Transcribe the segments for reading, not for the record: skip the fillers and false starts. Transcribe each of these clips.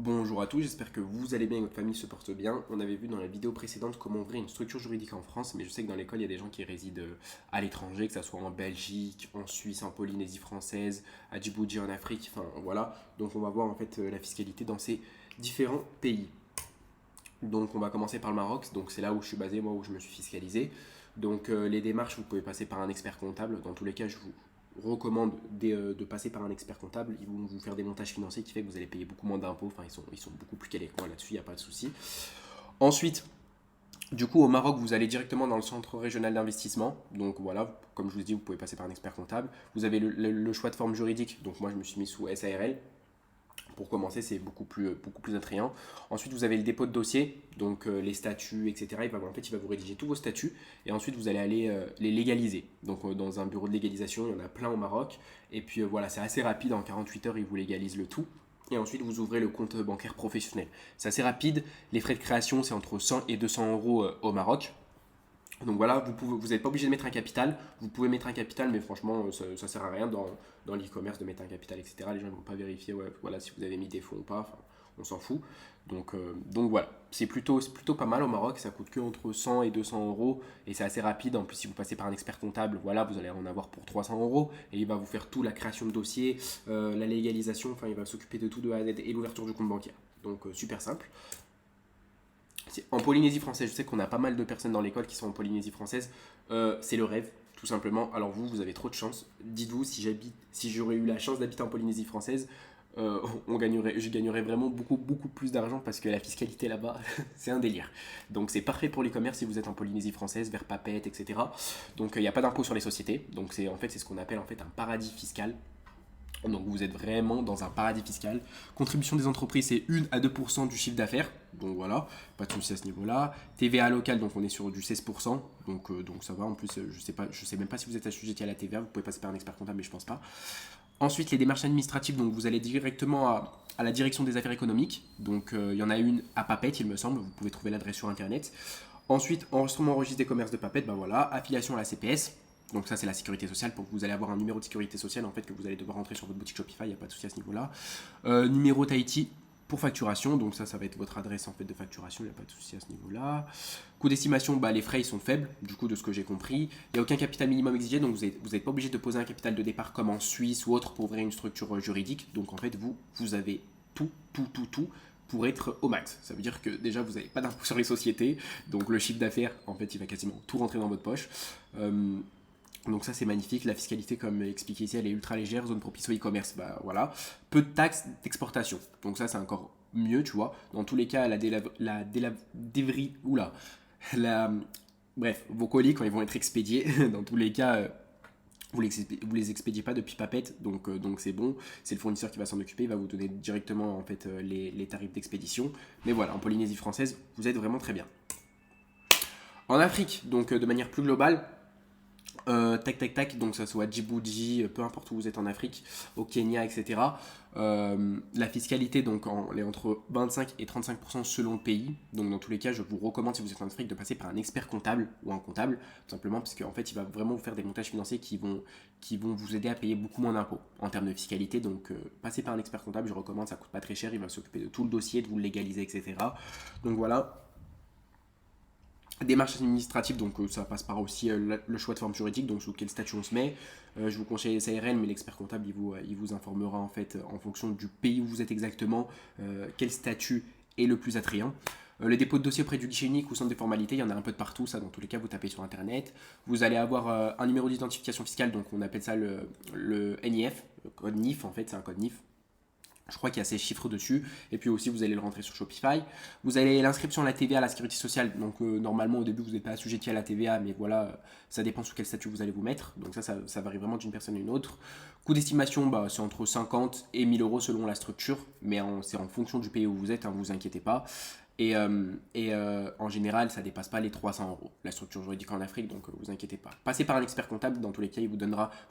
Bonjour à tous, j'espère que vous allez bien et que votre famille se porte bien. On avait vu dans la vidéo précédente comment ouvrir une structure juridique en France, mais je sais que dans l'école, il y a des gens qui résident à l'étranger, que ce soit en Belgique, en Suisse, en Polynésie française, à Djibouti en Afrique, enfin voilà. Donc on va voir en fait la fiscalité dans ces différents pays. Donc on va commencer par le Maroc, donc c'est là où je suis basé, moi où je me suis fiscalisé. Donc les démarches, vous pouvez passer par un expert comptable. Dans tous les cas, je vous recommande de passer par un expert comptable. Ils vont vous faire des montages financiers qui fait que vous allez payer beaucoup moins d'impôts. Enfin, ils sont beaucoup plus calés que moi là-dessus, il n'y a pas de souci. Ensuite, du coup, au Maroc, vous allez directement dans le centre régional d'investissement. Donc voilà, comme je vous ai dit, vous pouvez passer par un expert comptable. Vous avez le choix de forme juridique. Donc moi, je me suis mis sous SARL. Pour commencer, c'est beaucoup plus attrayant. Ensuite, vous avez le dépôt de dossier, donc les statuts, etc. Il va vous rédiger tous vos statuts et ensuite, vous allez aller les légaliser. Donc, dans un bureau de légalisation, il y en a plein au Maroc. Et puis, voilà, c'est assez rapide. En 48 heures, ils vous légalisent le tout. Et ensuite, vous ouvrez le compte bancaire professionnel. C'est assez rapide. Les frais de création, c'est entre 100 et 200 euros au Maroc. Donc voilà, vous n'êtes pas obligé de mettre un capital. Vous pouvez mettre un capital, mais franchement, ça ne sert à rien dans l'e-commerce de mettre un capital, etc. Les gens ne vont pas vérifier ouais, voilà, si vous avez mis des fonds ou pas. Enfin, on s'en fout. Donc voilà, c'est plutôt pas mal au Maroc. Ça coûte que entre 100 et 200 euros. Et c'est assez rapide. En plus, si vous passez par un expert comptable, voilà, vous allez en avoir pour 300 euros. Et il va vous faire tout, la création de dossier, la légalisation. Enfin, il va s'occuper de tout de A à Z et l'ouverture du compte bancaire. Donc super simple. En Polynésie française, je sais qu'on a pas mal de personnes dans l'école qui sont en Polynésie française. C'est le rêve, tout simplement. Alors vous avez trop de chance. Dites-vous, si j'aurais eu la chance d'habiter en Polynésie française, je gagnerais vraiment beaucoup plus d'argent parce que la fiscalité là-bas, c'est un délire. Donc c'est parfait pour l'e-commerce si vous êtes en Polynésie française, vers Papeete, etc. Donc il n'y a pas d'impôt sur les sociétés. Donc c'est ce qu'on appelle en fait un paradis fiscal. Donc vous êtes vraiment dans un paradis fiscal. Contribution des entreprises, c'est 1 à 2% du chiffre d'affaires. Donc voilà, pas de souci à ce niveau-là. TVA locale, donc on est sur du 16%. Donc ça va. En plus, je sais même pas si vous êtes assujetti à la TVA. Vous pouvez passer par un expert comptable, mais je pense pas. Ensuite, les démarches administratives, donc vous allez directement à la direction des affaires économiques. Donc il y en a une à Papeete, il me semble. Vous pouvez trouver l'adresse sur internet. Ensuite, enregistrement au registre des commerces de Papeete, ben voilà, affiliation à la CPS. Donc ça c'est la sécurité sociale, pour que vous allez avoir un numéro de sécurité sociale en fait que vous allez devoir rentrer sur votre boutique Shopify, il n'y a pas de souci à ce niveau-là. Numéro Tahiti pour facturation, donc ça va être votre adresse en fait de facturation, il n'y a pas de souci à ce niveau-là. Coût d'estimation, bah, les frais ils sont faibles, du coup de ce que j'ai compris. Il n'y a aucun capital minimum exigé, donc vous n'êtes pas obligé de poser un capital de départ comme en Suisse ou autre pour ouvrir une structure juridique. Donc en fait vous avez tout pour être au max. Ça veut dire que déjà vous n'avez pas d'impôt sur les sociétés, donc le chiffre d'affaires en fait il va quasiment tout rentrer dans votre poche. Donc ça c'est magnifique, la fiscalité comme expliqué ici elle est ultra légère, zone propice au e-commerce, bah voilà. Peu de taxes d'exportation, donc ça c'est encore mieux tu vois. Dans tous les cas oula, la, bref, vos colis quand ils vont être expédiés, dans tous les cas vous les expédiez pas depuis Papeete, donc c'est bon, c'est le fournisseur qui va s'en occuper, il va vous donner directement en fait les tarifs d'expédition. Mais voilà, en Polynésie française, vous êtes vraiment très bien. En Afrique, donc de manière plus globale, tac, donc ça soit Djibouti, peu importe où vous êtes en Afrique, au Kenya, etc. La fiscalité, donc, elle est entre 25 et 35% selon le pays. Donc, dans tous les cas, je vous recommande, si vous êtes en Afrique, de passer par un expert comptable ou un comptable, tout simplement parce qu'en fait, il va vraiment vous faire des montages financiers qui vont vous aider à payer beaucoup moins d'impôts en termes de fiscalité. Donc, passez par un expert comptable, je recommande, ça coûte pas très cher, il va s'occuper de tout le dossier, de vous le légaliser, etc. Donc, voilà. Démarche administrative, donc ça passe par aussi le choix de forme juridique, donc sous quel statut on se met. Je vous conseille SARL, mais l'expert comptable il vous informera en fait en fonction du pays où vous êtes exactement, quel statut est le plus attrayant. Les dépôts de dossier auprès du guichet unique ou centre des formalités, il y en a un peu de partout, ça dans tous les cas vous tapez sur internet. Vous allez avoir un numéro d'identification fiscale, donc on appelle ça le NIF, le code NIF en fait, c'est un code NIF. Je crois qu'il y a ces chiffres dessus. Et puis aussi, vous allez le rentrer sur Shopify. Vous avez l'inscription à la TVA, à la sécurité sociale. Donc, normalement, au début, vous n'êtes pas assujetti à la TVA, mais voilà, ça dépend sous quel statut vous allez vous mettre. Donc, ça varie vraiment d'une personne à une autre. Coût d'estimation, bah, c'est entre 50 et 1000 euros selon la structure. Mais c'est en fonction du pays où vous êtes, hein, vous inquiétez pas. En général, ça ne dépasse pas les 300 euros, la structure juridique en Afrique, donc vous inquiétez pas. Passez par un expert comptable, dans tous les cas, il vous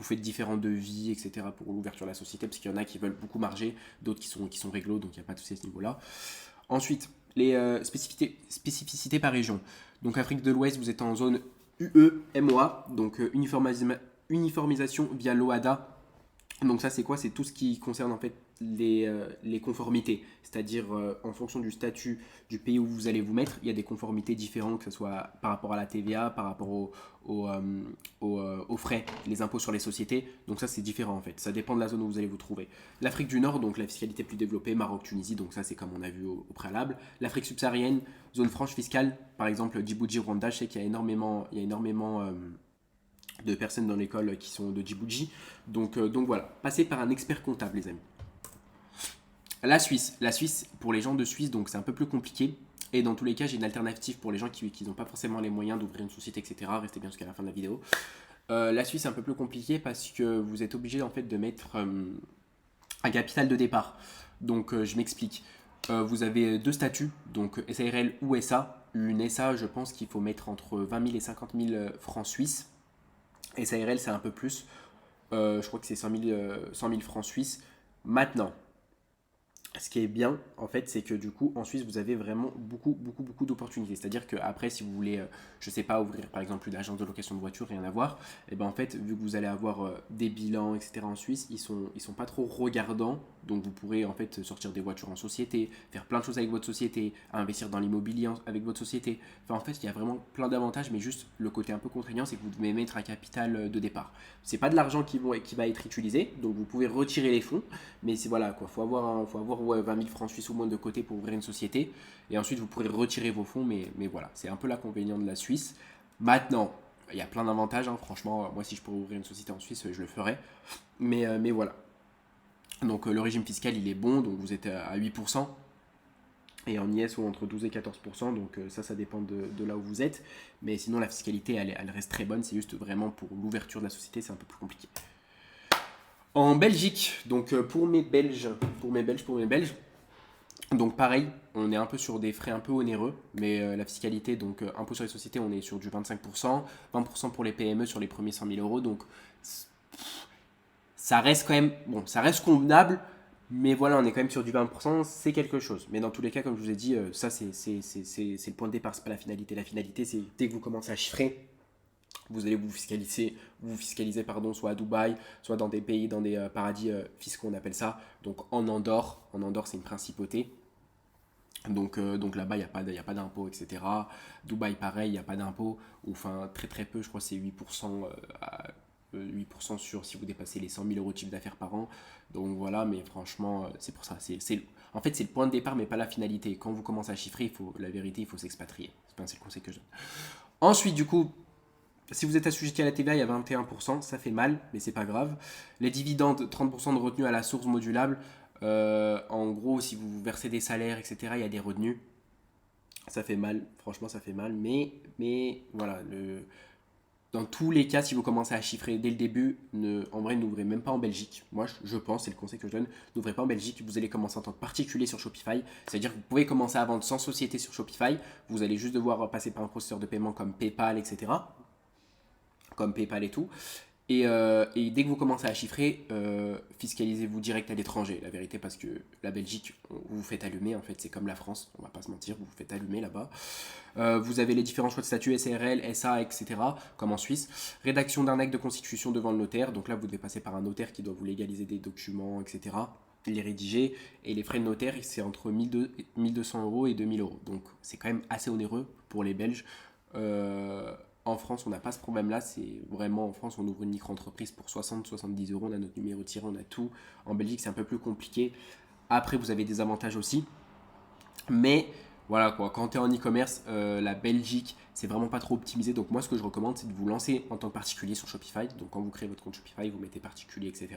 faites différents devis, etc. pour l'ouverture de la société, parce qu'il y en a qui veulent beaucoup marger, d'autres qui sont réglo, donc il n'y a pas de souci à ce niveau-là. Ensuite, les spécificités par région. Donc Afrique de l'Ouest, vous êtes en zone UE-MOA, donc uniformisation via l'OHADA. Donc ça c'est quoi? C'est tout ce qui concerne en fait les conformités. C'est-à-dire, en fonction du statut du pays où vous allez vous mettre, il y a des conformités différentes, que ce soit par rapport à la TVA, par rapport aux frais, les impôts sur les sociétés. Donc ça, c'est différent en fait. Ça dépend de la zone où vous allez vous trouver. L'Afrique du Nord, donc la fiscalité plus développée, Maroc, Tunisie, donc ça c'est comme on a vu au préalable. L'Afrique subsaharienne, zone franche fiscale, par exemple Djibouti, Rwanda, je sais qu'il y a énormément de personnes dans l'école qui sont de Djibouti. Donc voilà, passez par un expert comptable les amis. La Suisse, pour les gens de Suisse, donc c'est un peu plus compliqué. Et dans tous les cas, j'ai une alternative pour les gens qui n'ont pas forcément les moyens d'ouvrir une société, etc. Restez bien jusqu'à la fin de la vidéo. La Suisse, c'est un peu plus compliqué parce que vous êtes obligé en fait de mettre un capital de départ. Donc je m'explique. Vous avez deux statuts, donc SARL ou SA. Une SA, je pense qu'il faut mettre entre 20 000 et 50 000 francs suisses. SARL, c'est un peu plus. Je crois que c'est 100 000 francs suisses. Maintenant, ce qui est bien, en fait, c'est que du coup, en Suisse, vous avez vraiment beaucoup d'opportunités. C'est-à-dire qu'après, si vous voulez, je sais pas, ouvrir par exemple une agence de location de voiture, rien à voir, et ben en fait, vu que vous allez avoir des bilans, etc. en Suisse, ils sont pas trop regardants. Donc vous pourrez en fait sortir des voitures en société, faire plein de choses avec votre société, investir dans l'immobilier avec votre société. Enfin, en fait, il y a vraiment plein d'avantages, mais juste le côté un peu contraignant, c'est que vous devez mettre un capital de départ. C'est pas de l'argent qui va être utilisé, donc vous pouvez retirer les fonds, mais c'est voilà quoi, faut avoir 20 000 francs suisses au moins de côté pour ouvrir une société, et ensuite vous pourrez retirer vos fonds, mais voilà, c'est un peu l'inconvénient de la Suisse. Maintenant, il y a plein d'avantages, hein. Franchement, moi si je pourrais ouvrir une société en Suisse, je le ferais, mais voilà. Donc le régime fiscal il est bon, donc vous êtes à 8%, et en IS ou entre 12 et 14%, donc ça dépend de là où vous êtes, mais sinon la fiscalité elle reste très bonne, c'est juste vraiment pour l'ouverture de la société c'est un peu plus compliqué. En Belgique, donc pour mes Belges, donc pareil, on est un peu sur des frais un peu onéreux, mais la fiscalité, donc impôt sur les sociétés, on est sur du 25%, 20% pour les PME sur les premiers 100 000 euros, donc ça reste quand même, bon, ça reste convenable, mais voilà, on est quand même sur du 20%, c'est quelque chose. Mais dans tous les cas, comme je vous ai dit, ça c'est le point de départ, c'est pas la finalité. La finalité, c'est dès que vous commencez à chiffrer, vous allez vous fiscaliser pardon, soit à Dubaï, soit dans des pays, dans des paradis fiscaux, on appelle ça. Donc en Andorre c'est une principauté. Donc là-bas, il n'y a pas d'impôt, etc. Dubaï, pareil, il n'y a pas d'impôt. Enfin, très très peu, je crois que c'est 8%, 8% sur si vous dépassez les 100 000 euros de chiffre d'affaires par an. Donc voilà, mais franchement, c'est pour ça. En fait, c'est le point de départ, mais pas la finalité. Quand vous commencez à chiffrer, la vérité, il faut s'expatrier. C'est le conseil que je donne. Ensuite, du coup, si vous êtes assujetti à la TVA, il y a 21%, ça fait mal, mais c'est pas grave. Les dividendes, 30% de retenue à la source modulable. En gros, si vous versez des salaires, etc., il y a des retenues. Ça fait mal, franchement, ça fait mal. Mais voilà, dans tous les cas, si vous commencez à chiffrer dès le début, en vrai, n'ouvrez même pas en Belgique. Moi, je pense, c'est le conseil que je donne, n'ouvrez pas en Belgique. Vous allez commencer en tant que particulier sur Shopify. C'est-à-dire que vous pouvez commencer à vendre sans société sur Shopify. Vous allez juste devoir passer par un processeur de paiement comme PayPal, etc. Comme PayPal et tout. Et dès que vous commencez à chiffrer, fiscalisez-vous direct à l'étranger. La vérité, parce que la Belgique, vous vous faites allumer. En fait, c'est comme la France, on va pas se mentir, vous vous faites allumer là-bas. Vous avez les différents choix de statut SARL, SA, etc. comme en Suisse. Rédaction d'un acte de constitution devant le notaire. Donc là, vous devez passer par un notaire qui doit vous légaliser des documents, etc. Les rédiger. Et les frais de notaire, c'est entre 1200 euros et 2000 euros. Donc c'est quand même assez onéreux pour les Belges. En France, on n'a pas ce problème-là. C'est vraiment en France, on ouvre une micro-entreprise pour 60-70 euros. On a notre numéro tiré, on a tout. En Belgique, c'est un peu plus compliqué. Après, vous avez des avantages aussi. Mais voilà quoi, quand tu es en e-commerce, la Belgique, c'est vraiment pas trop optimisé. Donc moi, ce que je recommande, c'est de vous lancer en tant que particulier sur Shopify. Donc quand vous créez votre compte Shopify, vous mettez particulier, etc.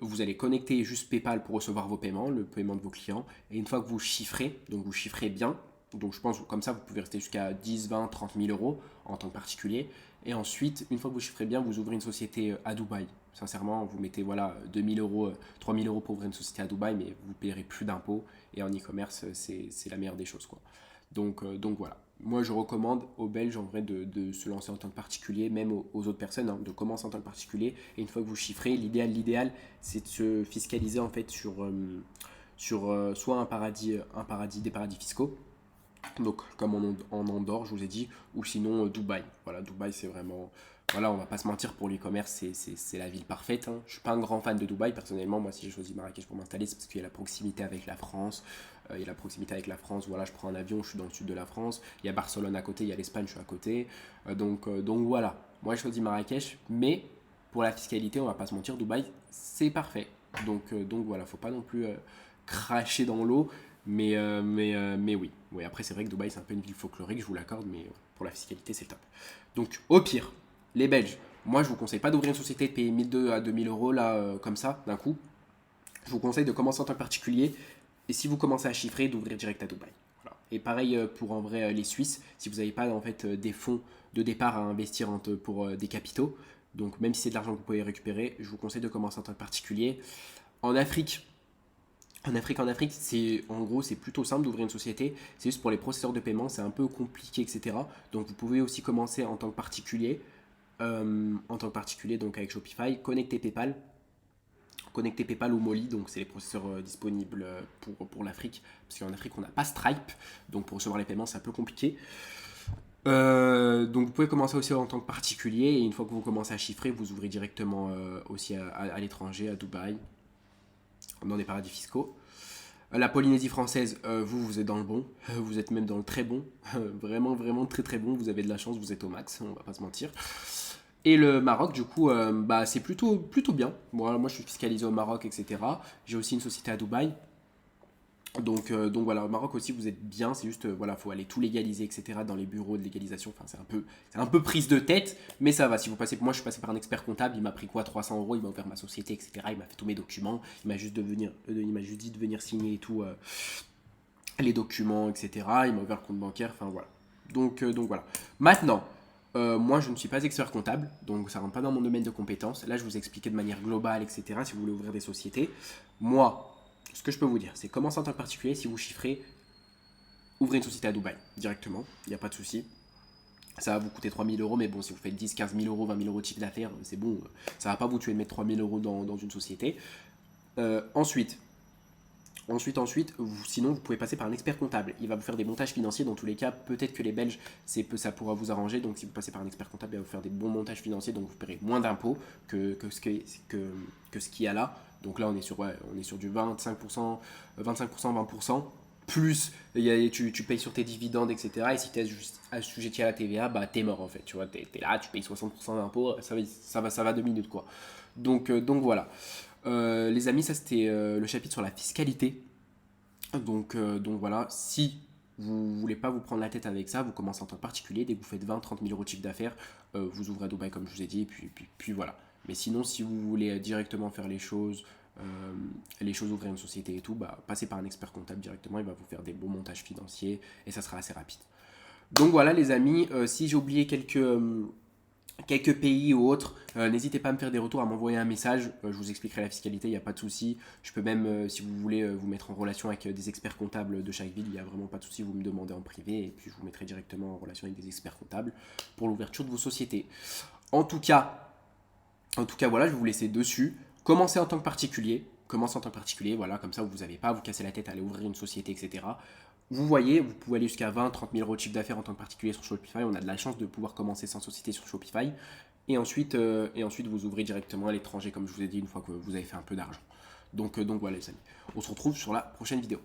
Vous allez connecter juste PayPal pour recevoir vos paiements, le paiement de vos clients. Et une fois que vous chiffrez, donc vous chiffrez bien, donc je pense que comme ça, vous pouvez rester jusqu'à 10, 20, 30 000 euros en tant que particulier. Et ensuite, une fois que vous chiffrez bien, vous ouvrez une société à Dubaï. Sincèrement, vous mettez voilà, 2 000 euros, 3 000 euros pour ouvrir une société à Dubaï, mais vous ne payerez plus d'impôts. Et en e-commerce, c'est la meilleure des choses, quoi. Donc voilà. Moi, je recommande aux Belges en vrai de se lancer en tant que particulier, même aux autres personnes, hein, de commencer en tant que particulier. Et une fois que vous chiffrez, l'idéal, c'est de se fiscaliser en fait sur soit des paradis fiscaux. Donc comme en Andorre, je vous ai dit, ou sinon Dubaï. Voilà, Dubaï c'est vraiment Voilà, on va pas se mentir, pour l'e-commerce, c'est la ville parfaite, hein. Je suis pas un grand fan de Dubaï, personnellement. Moi, si j'ai choisi Marrakech pour m'installer, c'est parce qu'il y a la proximité avec la France. Il y a la proximité avec la France, voilà, je prends un avion, je suis dans le sud de la France. Il y a Barcelone à côté, il y a l'Espagne, je suis à côté. Donc voilà, moi, j'ai choisi Marrakech, mais pour la fiscalité, on va pas se mentir, Dubaï, c'est parfait. Donc voilà, faut pas non plus cracher dans l'eau. Mais oui. Oui, après, c'est vrai que Dubaï, c'est un peu une ville folklorique, je vous l'accorde, mais pour la fiscalité, c'est le top. Donc, au pire, les Belges, moi, je vous conseille pas d'ouvrir une société, de payer 1200 à 2000 euros, là, comme ça, d'un coup. Je vous conseille de commencer en tant que particulier. Et si vous commencez à chiffrer, d'ouvrir direct à Dubaï. Voilà. Et pareil pour en vrai les Suisses, si vous n'avez pas en fait des fonds de départ à investir pour des capitaux, donc même si c'est de l'argent que vous pouvez récupérer, je vous conseille de commencer en tant que particulier. En Afrique, c'est en gros c'est plutôt simple d'ouvrir une société. C'est juste pour les processeurs de paiement, c'est un peu compliqué, etc. Donc vous pouvez aussi commencer en tant que particulier, donc avec Shopify, connecter PayPal ou Molly, donc c'est les processeurs disponibles pour l'Afrique, parce qu'en Afrique on n'a pas Stripe, donc pour recevoir les paiements c'est un peu compliqué. Donc vous pouvez commencer aussi en tant que particulier, et une fois que vous commencez à chiffrer, vous ouvrez directement aussi à l'étranger, à Dubaï, dans des paradis fiscaux. La Polynésie française, vous êtes dans le bon, vous êtes même dans le très bon, vraiment, vraiment très très bon, vous avez de la chance, vous êtes au max, on va pas se mentir. Et le Maroc, du coup, c'est plutôt bien. Bon, moi, je suis fiscalisé au Maroc, etc. J'ai aussi une société à Dubaï. Donc voilà, au Maroc aussi, vous êtes bien. C'est juste, voilà, faut aller tout légaliser, etc. dans les bureaux de légalisation. Enfin, c'est un peu prise de tête, mais ça va. Si vous passez, moi, je suis passé par un expert comptable. Il m'a pris quoi, 300 euros. Il m'a ouvert ma société, etc. Il m'a fait tous mes documents. Il m'a juste dit de venir signer et tout, les documents, etc. Il m'a ouvert le compte bancaire. Enfin voilà. Donc voilà. Maintenant. Moi, je ne suis pas expert comptable, donc ça ne rentre pas dans mon domaine de compétences. Là, je vous ai expliqué de manière globale, etc. Si vous voulez ouvrir des sociétés. Moi, ce que je peux vous dire, c'est commencer en tant que particulier. Si vous chiffrez, ouvrez une société à Dubaï directement. Il n'y a pas de souci. Ça va vous coûter 3000 euros, mais bon, si vous faites 10, 15 000 euros, 20 000 euros de chiffre d'affaires, c'est bon. Ça ne va pas vous tuer de mettre 3000 euros dans une société. Ensuite, sinon, vous pouvez passer par un expert comptable. Il va vous faire des montages financiers. Dans tous les cas, peut-être que les Belges, ça pourra vous arranger. Donc, si vous passez par un expert comptable, il va vous faire des bons montages financiers. Donc, vous paierez moins d'impôts que ce qu'il y a là. Donc là, on est sur du 25%, 20%. Plus, tu payes sur tes dividendes, etc. Et si tu es juste assujetti à la TVA, bah, t'es mort en fait. Tu vois, t'es là, tu payes 60% d'impôts. Ça va 2 minutes, quoi. Donc voilà. Les amis, ça c'était le chapitre sur la fiscalité. Donc voilà, si vous voulez pas vous prendre la tête avec ça, vous commencez en tant que particulier. Dès que vous faites 20-30 000 euros de chiffre d'affaires, vous ouvrez à Dubaï comme je vous ai dit, et puis voilà. Mais sinon, si vous voulez directement faire ouvrir une société et tout, bah, passez par un expert comptable directement, il va vous faire des bons montages financiers et ça sera assez rapide. Donc voilà les amis, si j'ai oublié quelques pays ou autres, n'hésitez pas à me faire des retours, à m'envoyer un message, je vous expliquerai la fiscalité, il n'y a pas de souci. Je peux même, si vous voulez, vous mettre en relation avec des experts comptables de chaque ville, il n'y a vraiment pas de souci, vous me demandez en privé et puis je vous mettrai directement en relation avec des experts comptables pour l'ouverture de vos sociétés. En tout cas, voilà, je vais vous laisser dessus. Commencez en tant que particulier, voilà, comme ça vous n'avez pas à vous casser la tête à aller ouvrir une société, etc. Vous voyez, vous pouvez aller jusqu'à 20-30 000 euros de chiffre d'affaires en tant que particulier sur Shopify. On a de la chance de pouvoir commencer sans société sur Shopify. Et ensuite, vous ouvrez directement à l'étranger, comme je vous ai dit, une fois que vous avez fait un peu d'argent. Donc voilà les amis. On se retrouve sur la prochaine vidéo.